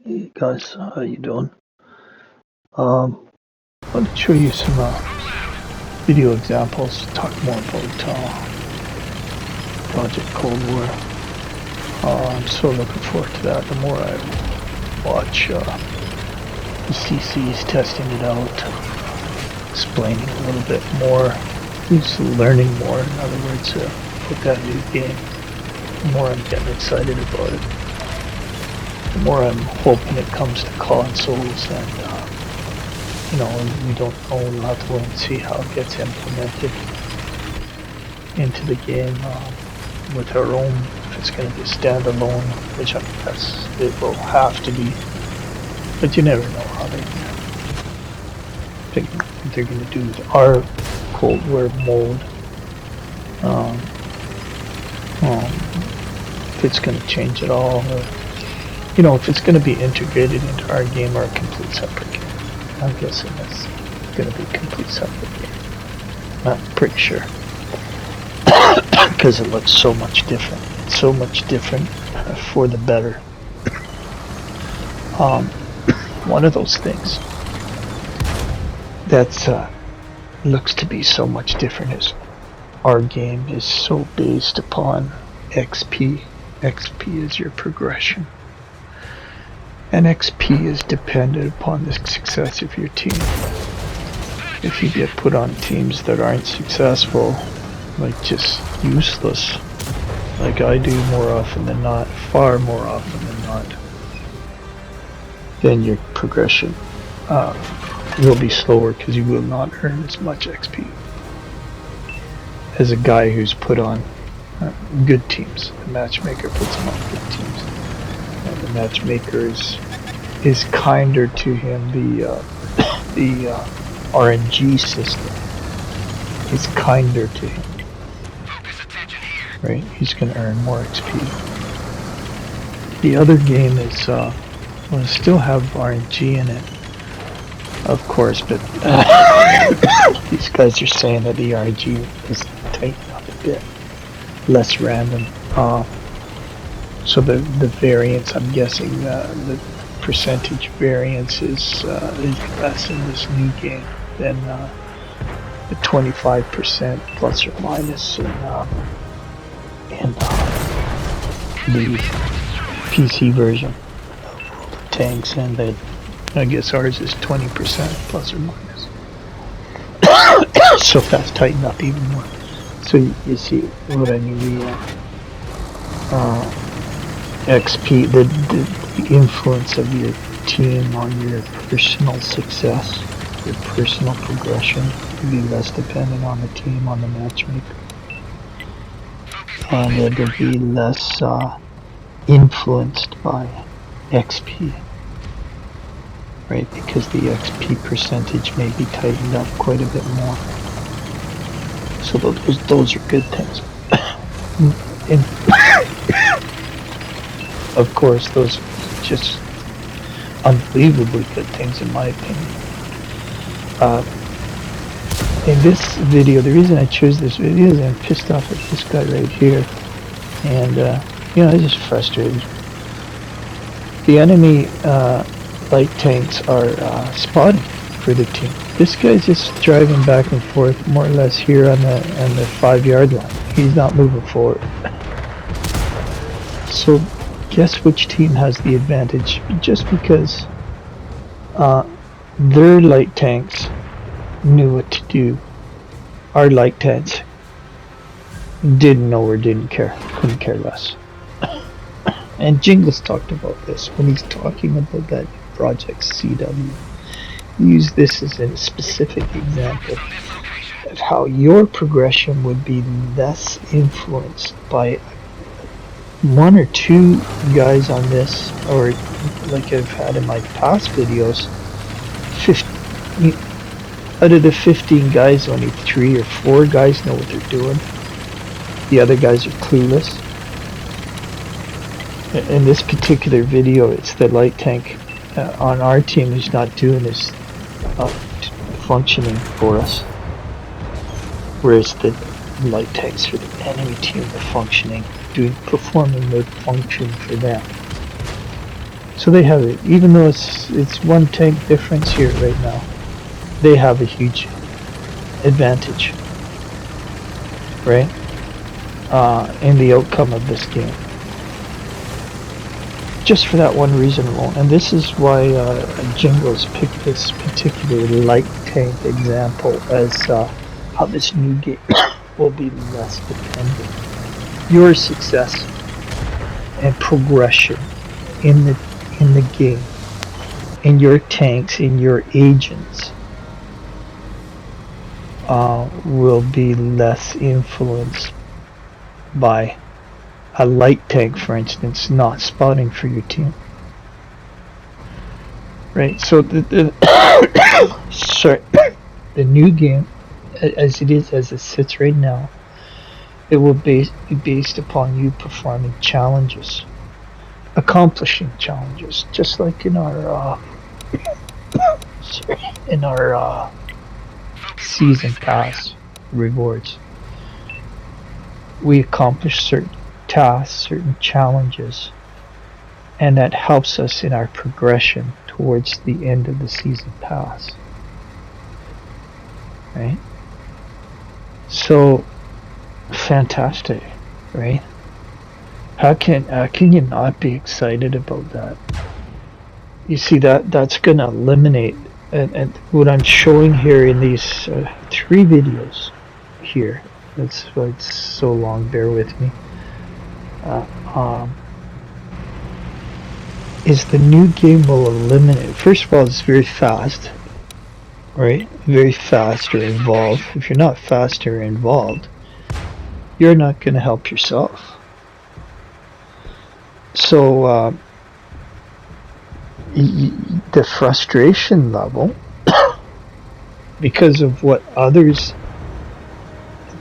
Hey guys, how you doing? I want to show you some video examples, talk more about Project Cold War. I'm so looking forward to that. The more I watch the CCs testing it out, explaining a little bit more, just learning more, in other words, with that new game, the more I'm getting excited about it. The more I'm hoping it comes to consoles, and we don't know. We'll have to wait and see how it gets implemented into the game with our own. If it's going to be a standalone, which I guess it will have to be, but you never know how they're going to do with our Cold War mode. If it's going to change at all, or if it's going to be integrated into our game or a complete separate game. I'm guessing it's going to be a complete separate game. I'm pretty sure. Because it looks so much different. So much different for the better. One of those things that looks to be so much different is our game is so based upon XP. XP is your progression. And XP is dependent upon the success of your team. If you get put on teams that aren't successful, like just useless, like I do more often than not, far more often than not, then your progression will be slower because you will not earn as much XP as a guy who's put on good teams. The matchmaker puts him on good teams. The matchmaker is kinder to him. The RNG system is kinder to him. Right? He's going to earn more XP. The other game is will still have RNG in it, of course, but these guys are saying that the RNG is tightened up a bit, less random. So the variance, I'm guessing the percentage variance is less in this new game than the 25% plus or minus in the PC version of tanks, and that I guess ours is 20% plus or minus. So that's tightened up even more. So you see what I mean? XP, the influence of your team on your personal success, your personal progression, will be less dependent on the team, on the matchmaker. And it'll be less influenced by XP, right? Because the XP percentage may be tightened up quite a bit more. So those are good things. And of course, those are just unbelievably good things in my opinion. In this video, the reason I chose this video is I'm pissed off at this guy right here. And, I'm just frustrated. The enemy light tanks are spotting for the team. This guy's just driving back and forth more or less here on the 5-yard line. He's not moving forward. So guess which team has the advantage? Just because their light tanks knew what to do. Our light tanks didn't know or didn't care, couldn't care less. And Jingles talked about this when he's talking about that Project CW. He used this as a specific example of how your progression would be less influenced by one or two guys on this, or like I've had in my past videos, 50, out of the 15 guys, only 3 or 4 guys know what they're doing. The other guys are clueless. In this particular video, it's the light tank on our team who's not doing this functioning for us, whereas the light tanks for the enemy team are functioning, performing their function for them. So they have it, even though it's one tank difference here right now. They have a huge advantage, right? In the outcome of this game. Just for that one reason alone. And this is why Jingles picked this particular light tank example as how this new game will be less dependent. Your success and progression in the game, in your tanks, in your agents, will be less influenced by a light tank, for instance, not spotting for your team. Right, so sorry, the new game, as it sits right now, it will be based upon you performing challenges, accomplishing challenges, just like in our season pass rewards. We accomplish certain tasks, certain challenges, and that helps us in our progression towards the end of the season pass. Right? So fantastic, right? How can you not be excited about that? You see, that's gonna eliminate, and what I'm showing here in these 3 videos here, that's why it's so long, bear with me, is the new game will eliminate. First of all, it's very fast, right? Very fast or involved. If you're not fast or involved, you're not going to help yourself. So the frustration level, because of what others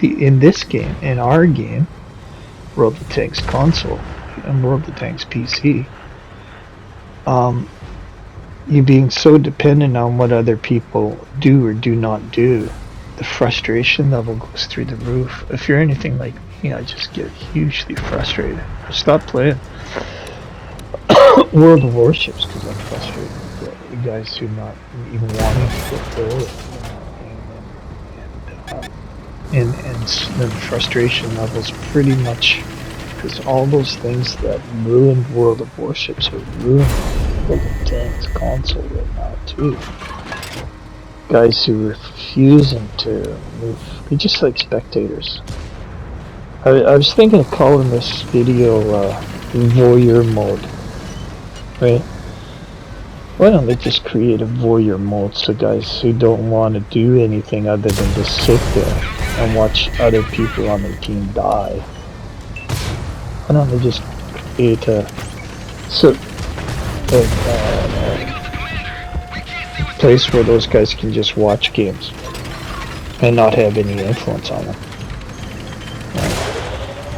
in this game, in our game, World of Tanks console and World of Tanks PC, you being so dependent on what other people do or do not do, the frustration level goes through the roof. If you're anything like me, I just get hugely frustrated. I stop playing World of Warships because I'm frustrated with the guys who not even wanting to get through it. And the frustration levels pretty much, because all those things that ruined World of Warships are ruining World of Tanks console right now too. Guys who are refusing to move, they're just like spectators. I was thinking of calling this video voyeur mode, right? Why don't they just create a voyeur mode so guys who don't want to do anything other than just sit there and watch other people on their team die? Why don't they just create a place where those guys can just watch games and not have any influence on them?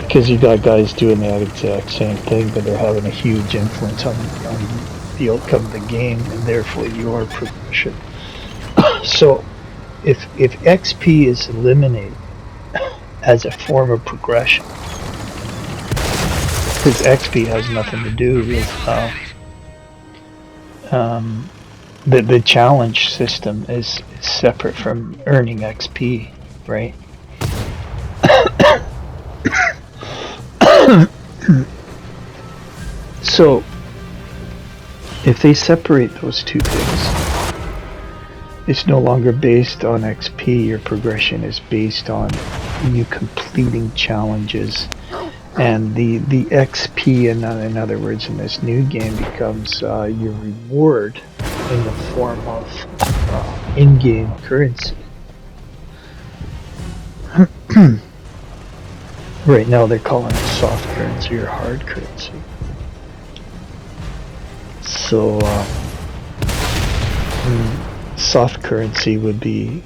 Because you got guys doing the exact same thing, but they're having a huge influence on the outcome of the game and therefore your progression. So if XP is eliminated as a form of progression, because XP has nothing to do with the challenge system is separate from earning XP, right? So if they separate those two things, it's no longer based on XP. Your progression is based on you completing challenges, and the XP, in other words, in this new game becomes your reward in the form of in-game currency. Right now they're calling it soft currency or hard currency. So soft currency would be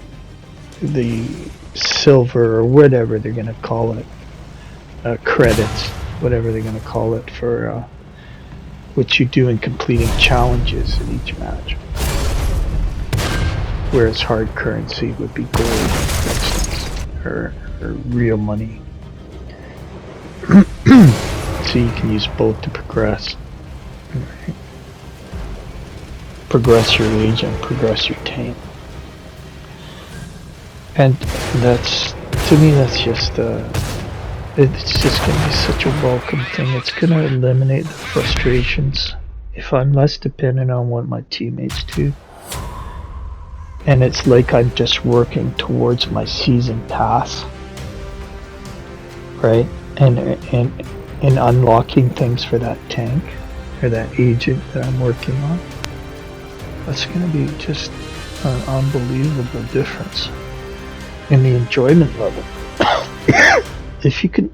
the silver or whatever they're going to call it, credits, whatever they're going to call it, for what you do in completing challenges in each match. Whereas hard currency would be gold, for instance, or real money. So you can use both to progress. progress your agent, progress your tank. And that's, to me, that's just, it's just going to be such a welcome thing. It's going to eliminate the frustrations if I'm less dependent on what my teammates do. And it's like I'm just working towards my season pass, right? And unlocking things for that tank or that agent that I'm working on. That's going to be just an unbelievable difference in the enjoyment level. If you can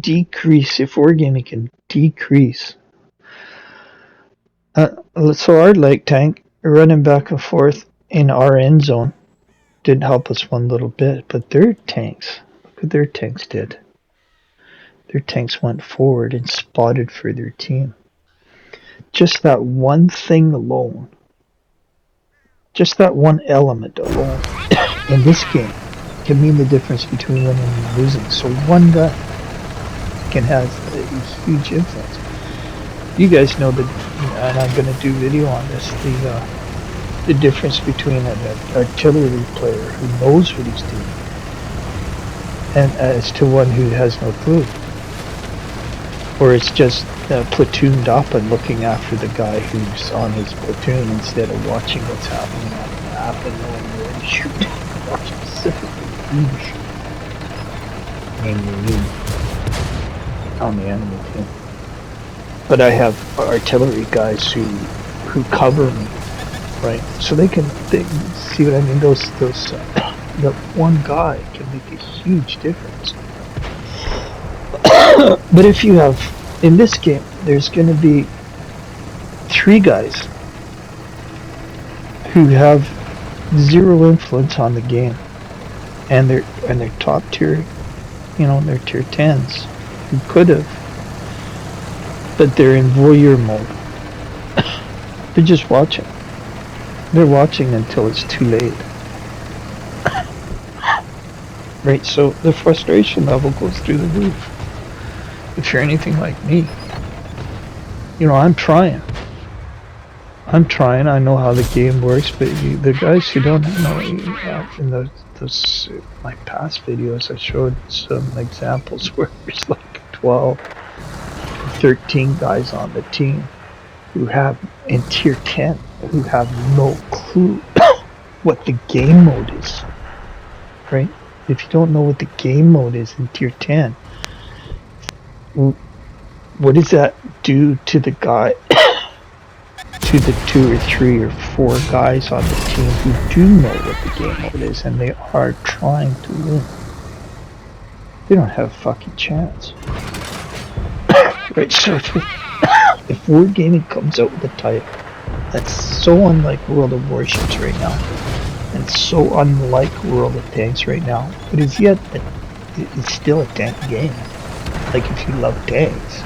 decrease, if wargaming can decrease, so our lake tank running back and forth in our end zone didn't help us one little bit, but their tanks, look what their tanks did. Their tanks went forward and spotted for their team. Just that one thing alone, just that one element alone in this game can mean the difference between winning and losing. So one guy can have a huge influence. You guys know that, and I'm going to do video on this, the difference between an artillery player who knows what he's doing and as to one who has no clue. Or it's just platooned up and looking after the guy who's on his platoon instead of watching what's happening on the map and knowing where to shoot. Watch specifically who to shoot. Namely you on the enemy team. But I have artillery guys who cover me, right? So they see what I mean. Those that one guy can make a huge difference. But if you have, in this game, there's going to be 3 guys who have 0 influence on the game, and they're top tier, they're tier 10s who could have, but they're in voyeur mode. They're just watching. They're watching until it's too late. Right, so the frustration level goes through the roof. If you're anything like me, I'm trying. I know how the game works, but the guys who don't know, in those my past videos, I showed some examples where there's like 12, 13 guys on the team who have, in tier 10, who have no clue what the game mode is, right? If you don't know what the game mode is in tier 10, what does that do to the guy, to the 2 or 3 or 4 guys on the team who do know what the game mode is and they are trying to win? They don't have a fucking chance. Right, so if wargaming comes out with a title that's so unlike World of Warships right now, and so unlike World of Tanks right now, but is yet it's still a tank game. Like, if you love tanks,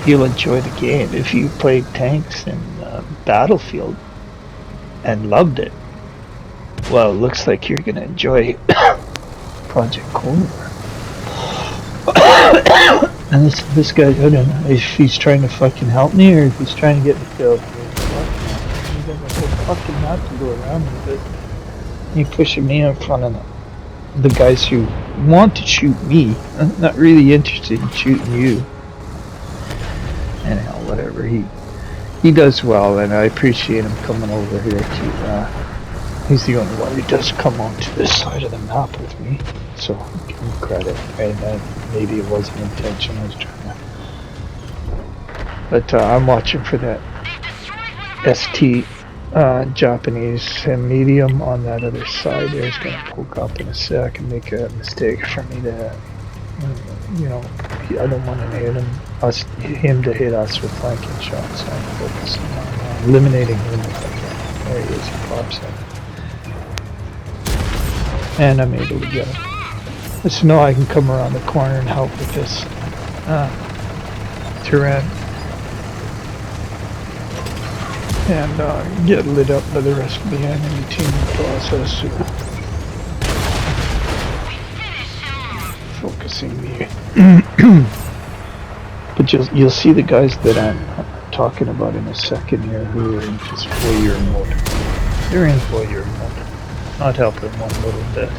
you'll enjoy the game. If you played tanks in Battlefield and loved it, well, it looks like you're gonna enjoy Project Cold War. And this guy, I don't know if he's trying to fucking help me or if he's trying to get me killed. He's got a whole fucking map to go around with it. He's pushing me in front of the guys who want to shoot me. I'm not really interested in shooting you. Anyhow, whatever. He does well, and I appreciate him coming over here to. He's the only one who does come onto this side of the map with me, so I'll give him credit. And maybe it wasn't intentional. I was trying to. But I'm watching for that ST Japanese medium on that other side there is going to poke up in a sec and make a mistake for me to, I don't want to hit him to hit us with flanking shots. So I'm focusing on eliminating him if I can. There he is, he pops in. And I'm able to get him. So now I can come around the corner and help with this Tyrann. And get lit up by the rest of the enemy team in the process. Focusing me. But you'll see the guys that I'm talking about in a second here who are in just voyeur mode. They're in voyeur mode, not helping one little bit.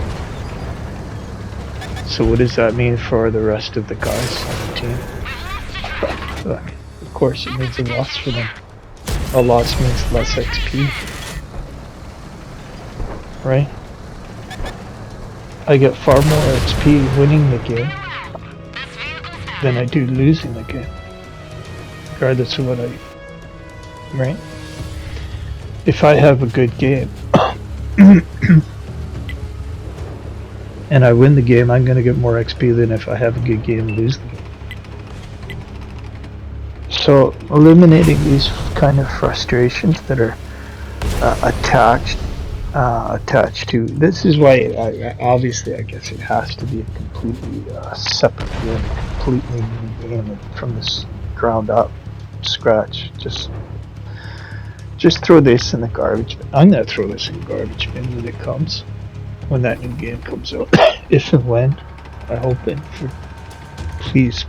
So what does that mean for the rest of the guys on the team? Look, of course it means a loss for them. A loss means less XP. Right? I get far more XP winning the game than I do losing the game. Regardless of what right? If I have a good game and I win the game, I'm gonna get more XP than if I have a good game and lose the game. So eliminating these kind of frustrations that are attached to, this is why obviously I guess it has to be a completely separate game, completely new game from this ground up, scratch. Just throw this in the garbage bin. I'm gonna throw this in the garbage bin when it comes, when that new game comes out. If and when, I hope it. Please,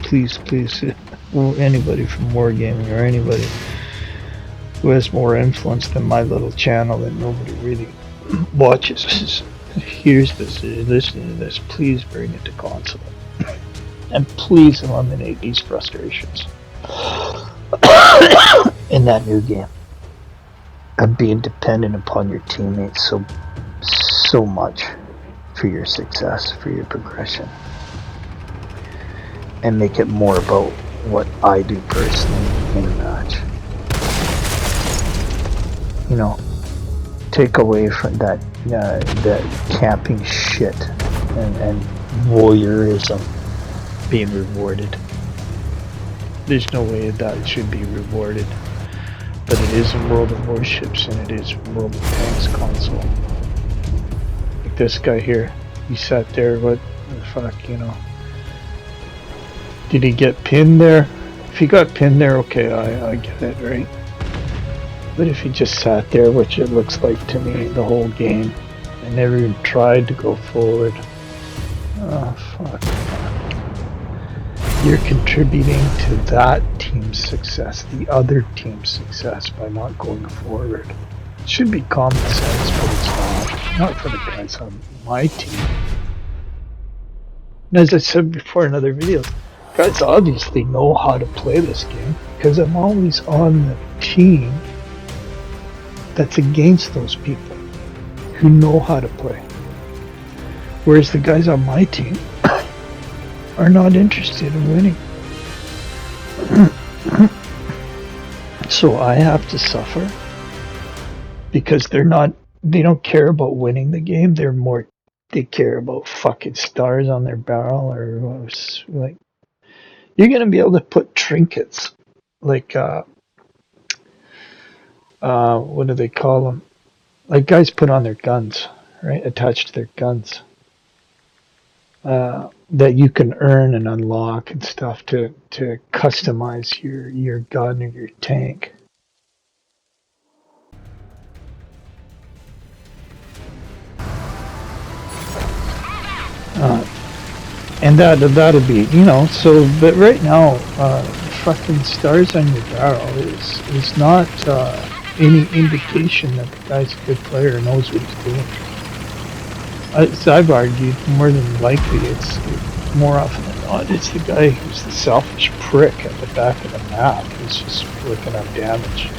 anybody from Wargaming or anybody who has more influence than my little channel that nobody really watches, hears this, is listening to this, please bring it to console. And please eliminate these frustrations in that new game. Of being dependent upon your teammates so much for your success, for your progression. And make it more about what I do personally in a match. You know, take away from that camping shit and voyeurism being rewarded. There's no way that should be rewarded. But it is in World of Warships and it is World of Tanks console. Like this guy here, he sat there, what the fuck, you know. Did he get pinned there? If he got pinned there, okay, I get it, right? But if he just sat there, which it looks like to me the whole game, and never even tried to go forward, oh fuck. You're contributing to that team's success, the other team's success, by not going forward. It should be common sense, but it's not. Not for the guys on my team. And as I said before in other videos, guys obviously know how to play this game, because I'm always on the team that's against those people who know how to play. Whereas the guys on my team are not interested in winning. So I have to suffer because they don't care about winning the game. They care about fucking stars on their barrel, or like, you're gonna be able to put trinkets, like what do they call them? Like guys put on their guns, right? Attached to their guns. That you can earn and unlock and stuff to customize your gun or your tank. And that'll be, you know, so, but right now, fucking stars on your barrel is not any indication that the guy's a good player and knows what he's doing. As I've argued, more than likely, it's more often than not, it's the guy who's the selfish prick at the back of the map who's just working on damage.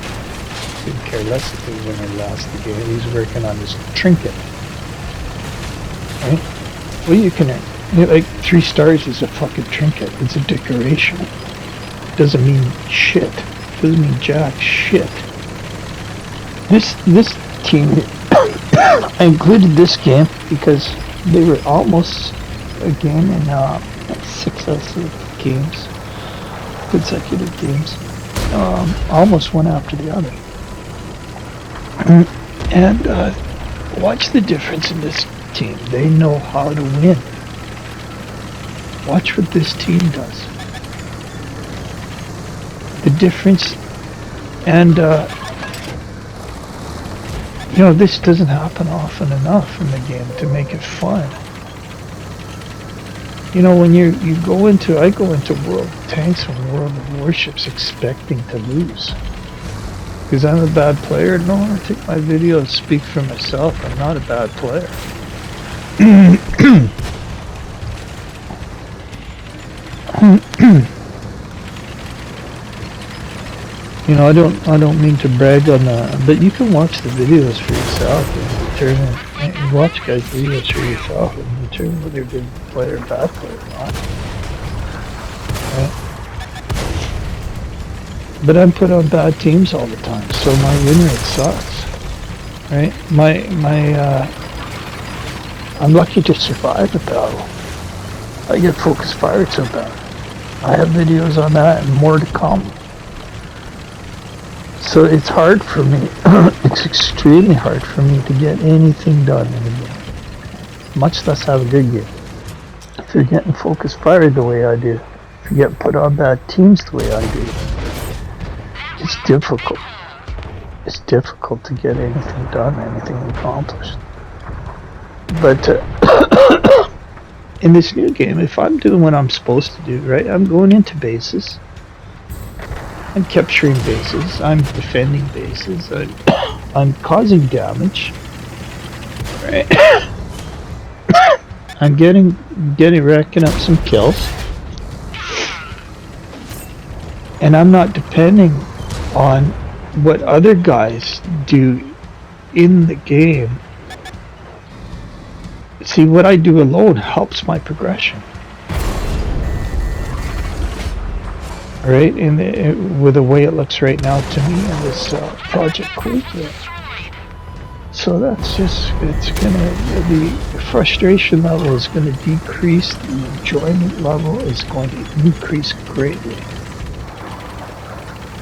Couldn't care less if they win or lost the game. He's working on his trinket. Right? Well, you can earn. Like, 3 stars is a fucking trinket. It's a decoration. Doesn't mean shit. Doesn't mean jack shit. This team, I included this game because they were almost a game in 6 games, consecutive games, almost one after the other. And watch the difference in this team. They know how to win. Watch what this team does. The difference, and you know, this doesn't happen often enough in the game to make it fun. You know, when I go into World of Tanks and World of Warships expecting to lose. Because I'm a bad player? No, I take my video and speak for myself. I'm not a bad player. You know, I don't mean to brag on but you can watch the videos for yourself and determine, and watch guys' videos for yourself and determine whether they're a good player or bad player or not. Right? But I'm put on bad teams all the time, so my win rate sucks. Right? I'm lucky to survive a battle. I get focus fired so bad. I have videos on that and more to come. So it's hard for me, it's extremely hard for me to get anything done in a game, much less have a good game. If you're getting focus fired the way I do, if you get put on bad teams the way I do, it's difficult. It's difficult to get anything done, anything accomplished. But in this new game, if I'm doing what I'm supposed to do, right, I'm going into bases. I'm capturing bases, I'm defending bases, I'm causing damage, right? I'm racking up some kills, and I'm not depending on what other guys do in the game. See, what I do alone helps my progression. Right, with the way it looks right now to me in this project quiz. So that's just, the frustration level is gonna decrease, the enjoyment level is going to increase greatly.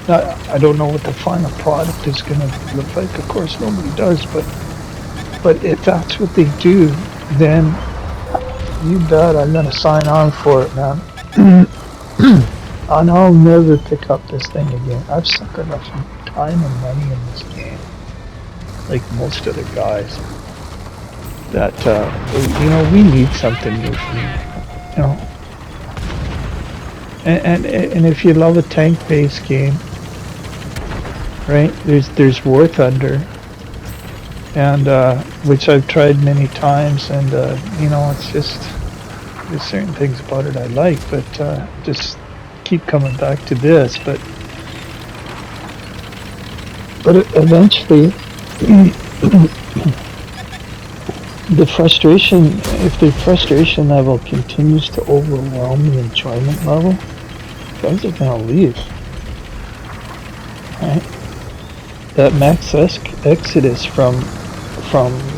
Now, I don't know what the final product is gonna look like, of course nobody does, but if that's what they do, then you bet I'm gonna sign on for it, man. And I'll never pick up this thing again. I've sunk enough time and money in this game, like most other guys, that, you know, we need something new from you, you know. And if you love a tank-based game, right, there's War Thunder, and, which I've tried many times, and, you know, it's just, there's certain things about it I like, but, just keep coming back to this, but eventually the frustration, if the frustration level continues to overwhelm the enjoyment level, guys are gonna leave. Right? That max exodus from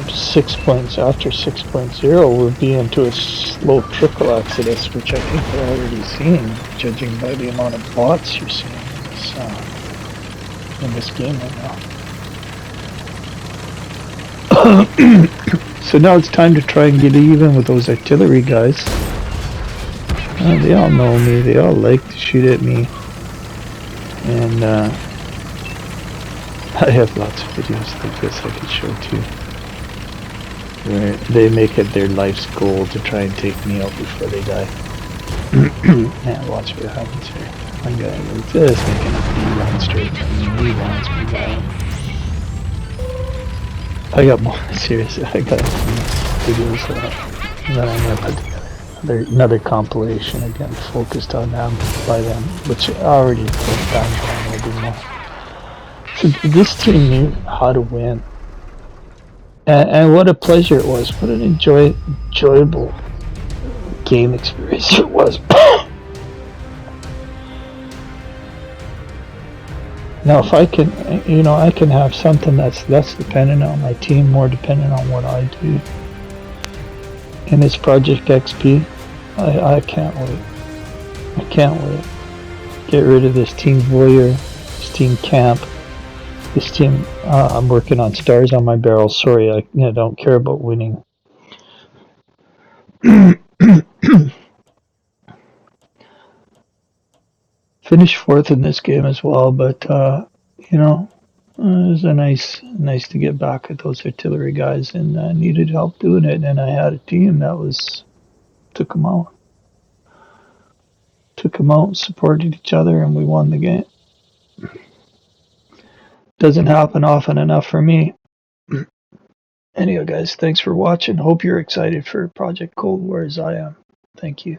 6 points after 6.0 would be into a slow trickle exodus, which I think we're already seeing, judging by the amount of bots you're seeing in this game right now. So now it's time to try and get even with those artillery guys. They all know me, they all like to shoot at me, and I have lots of videos like this I could show too, where they make it their life's goal to try and take me out before they die. And watch what happens here. One guy like this making a beeline straight from me. He wants me down. I got more, seriously, I got videos that I'm gonna put together. Another compilation, again, focused on them, by them, which I already put down a little bit more. So this team knew how to win. And what a pleasure it was. What an enjoyable game experience it was. Now, if I can, you know, I can have something that's less dependent on my team, more dependent on what I do. In this Project XP, I can't wait. I can't wait. Get rid of this Team Voyeur, this Team Camp, this team. I'm working on stars on my barrel. Sorry, I don't care about winning. Finished 4th in this game as well, but you know, it was nice to get back at those artillery guys, and I needed help doing it, and I had a team that took them out. took them out, supported each other, and we won the game. Doesn't happen often enough for me. Anyway, guys, thanks for watching. Hope you're excited for Project Cold War as I am. Thank you.